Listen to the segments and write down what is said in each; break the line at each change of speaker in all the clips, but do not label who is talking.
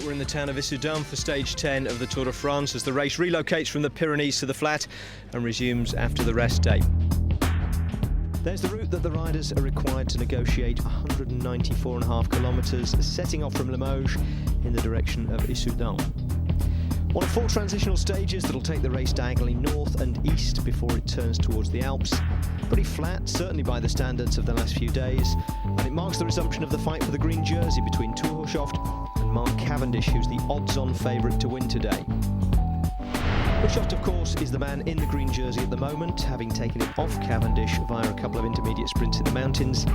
We're in the town of Issoudan for stage 10 of the Tour de France as the race relocates from the Pyrenees to the flat and resumes after the rest day. There's the route that the riders are required to negotiate, 194.5 kilometres, setting off from Limoges in the direction of Issoudan. One of 4 transitional stages that'll take the race diagonally north and east before it turns towards the Alps. Pretty flat, certainly by the standards of the last few days, and it marks the resumption of the fight for the green jersey between Tour Hushovd and Mark Cavendish, who's the odds-on favourite to win today. Hushovd, of course, is the man in the green jersey at the moment, having taken it off Cavendish via a couple of intermediate sprints in the mountains.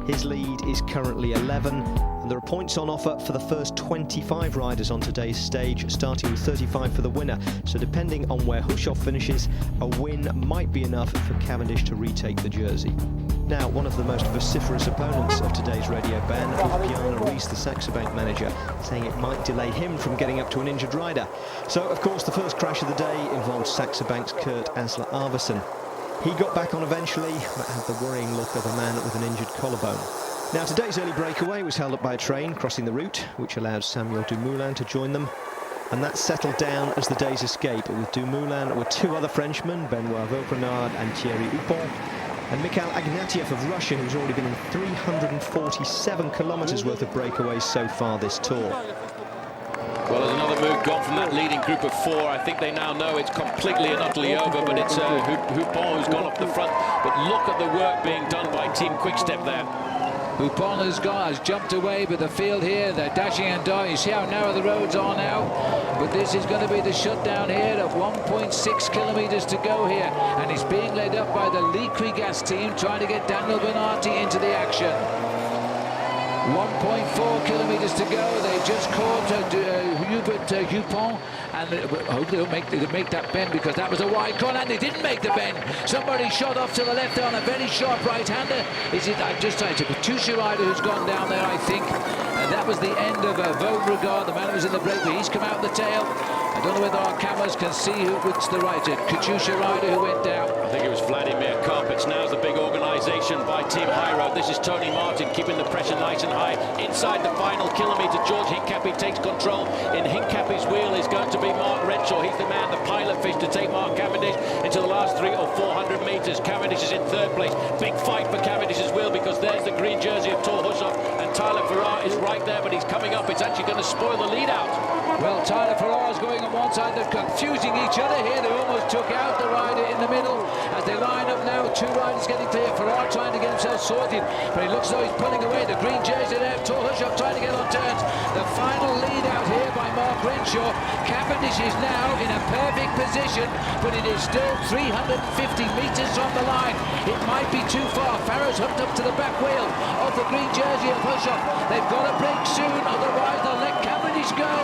His lead is currently 11, and there are points on offer for the first 25 riders on today's stage, starting with 35 for the winner. So depending on where Hushovd finishes, a win might be enough for Cavendish to retake the jersey. Now, one of the most vociferous opponents of today's radio ban is Bjarne Riis, the Saxo Bank manager, saying it might delay him from getting up to an injured rider. So, of course, the first crash of the day involved Saxo Bank's Kurt Asler Arvesen. He got back on eventually, but had the worrying look of a man with an injured collarbone. Now, today's early breakaway was held up by a train crossing the route, which allowed Samuel Dumoulin to join them. And that settled down as the day's escape. With Dumoulin were 2 other Frenchmen, Benoit Vauprenard and Thierry Huppon, and Mikhail Ignatieff of Russia, who's already been in 347 kilometres worth of breakaways so far this tour.
Well, there's another move gone from that leading group of 4. I think they now know it's completely and utterly over, but it's Huppon who's gone up the front. But look at the work being done by Team Quickstep there.
Huppon has jumped away, but the field here, they're dashing and dying. You see how narrow the roads are now? But this is going to be the shutdown here of 1.6 kilometres to go here. And it's being led up by the Lee Quigas team, trying to get Daniel Bernati into the action. 1.4 kilometres to go. They've just caught Hubert Huppon, and hopefully they'll make that bend, because that was a wide corner, and they didn't make the bend. Somebody shot off to the left on a very sharp right-hander. It's a Katusha rider who's gone down there, I think. And that was the end of Vauprenard. The man who was in the break, but he's come out the tail. I don't know whether our cameras can see which the rider, Katusha rider who went down.
I think it was Vladimir Karpets. Now's the big organisation by Team High Road. This is Tony Martin keeping the pressure nice and high. Inside the final kilometre, George Hincapie takes control. In Hincapie's wheel is going to be Mark Renshaw. He's the man, the pilot fish, to take Mark Cavendish into the last 300 or 400 metres. Cavendish is in 3rd place. Big fight for Cavendish's wheel, because there's the green jersey of Tour Hushovd, and Tyler Farrar is right there, but he's coming up. It's actually going to spoil the lead out.
Well, Tyler Farrar is going on one side. They're confusing each other here. They almost took out the rider in the middle. As they line up now, 2 riders getting clear. Farrar trying to get himself sorted, but he looks as though he's pulling away. The green jersey there, Tour Hushovd trying to get on turns. The final lead out here by Mark Renshaw. Cavendish is now in a perfect position, but it is still 350 metres from the line. It might be too far. Farrar's hooked up to the back wheel of the green jersey of Hushovd. They've got to break soon, otherwise they'll let Cavendish go.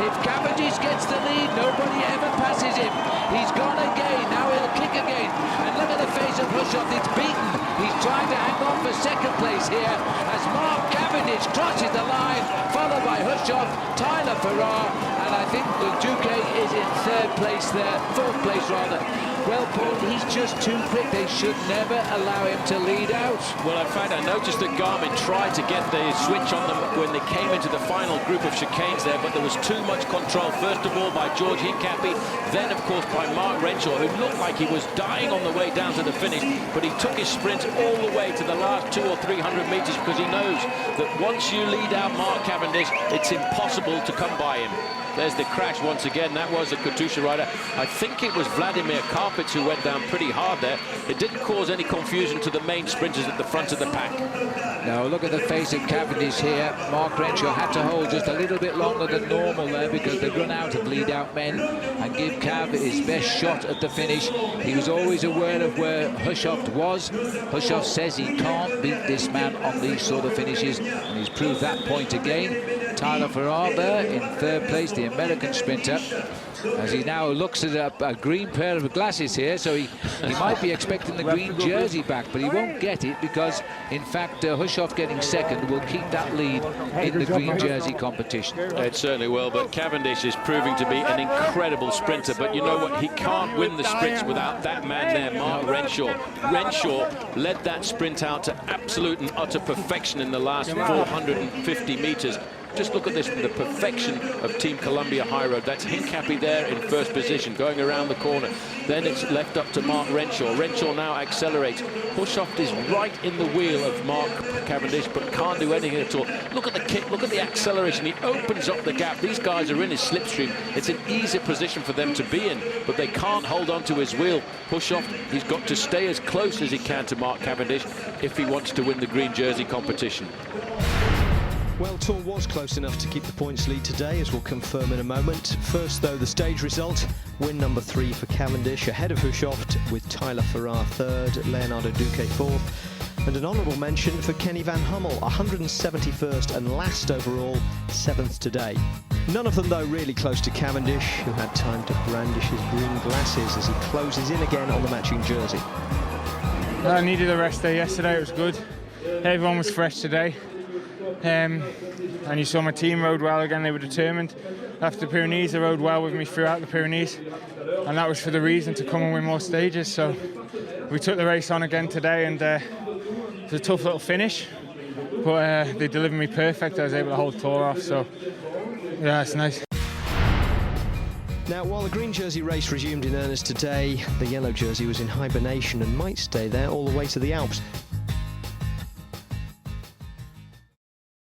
If Cavendish gets the lead, nobody ever passes him. He's gone again, now he'll kick again. And look at the face of Hushovd, it's beaten. He's trying to hang on for 2nd place here as Mark Cavendish crosses the line, followed by Hushovd, Tyler Farrar, and I think the Duque is in 3rd place there, 4th place rather. Well, Paul, he's just too quick. They should never allow him to lead out.
Well, in fact, I noticed that Garmin tried to get the switch on them when they came into the final group of chicanes there, but there was too much control. First of all by George Hincapie, then, of course, by Mark Renshaw, who looked like he was dying on the way down to the finish, but he took his sprint all the way to the last 200 or 300 metres, because he knows that once you lead out Mark Cavendish, it's impossible to come by him. There's the crash once again. That was a Katusha rider. I think it was Vladimir Karpets who went down pretty hard there. It didn't cause any confusion to the main sprinters at the front of the pack.
Now look at the face of Cavendish here. Mark Renshaw had to hold just a little bit longer than normal there, because they've run out of lead-out men, and give Cav his best shot at the finish. He was always aware of where Hushovd was. Hushovd says he can't beat this man on these sort of finishes, and he's proved that point again. Tyler Farrar there in 3rd place, the American sprinter, as he now looks at a green pair of glasses here, so he might be expecting the green jersey back, but he won't get it, because in fact Hushovd getting 2nd will keep that lead in the green jersey competition.
It certainly will, but Cavendish is proving to be an incredible sprinter, but you know what, he can't win the sprints without that man there, Mark Renshaw. Renshaw led that sprint out to absolute and utter perfection in the last 450 metres. just look at this, the perfection of Team Columbia High Road. That's Hincapie there in first position, going around the corner. Then it's left up to Mark Renshaw. Renshaw now accelerates. Hushoft is right in the wheel of Mark Cavendish, but can't do anything at all. Look at the kick, look at the acceleration. He opens up the gap. These guys are in his slipstream. It's an easy position for them to be in, but they can't hold on to his wheel. Hushoft, he's got to stay as close as he can to Mark Cavendish if he wants to win the green jersey competition.
Well, Tour was close enough to keep the points lead today, as we'll confirm in a moment. First, though, the stage result. Win number 3 for Cavendish, ahead of Hushoft, with Tyler Farrar third, Leonardo Duque fourth. And an honourable mention for Kenny Van Hummel, 171st and last overall, 7th today. None of them, though, really close to Cavendish, who had time to brandish his green glasses as he closes in again on the matching jersey.
I needed a rest day yesterday, it was good. Everyone was fresh today. And you saw my team rode well again, they were determined. After the Pyrenees, they rode well with me throughout the Pyrenees, and that was for the reason to come and win more stages. So we took the race on again today, and it was a tough little finish, but they delivered me perfect. I was able to hold Tour off, so yeah, it's nice.
Now, while the green jersey race resumed in earnest today, the yellow jersey was in hibernation and might stay there all the way to the Alps.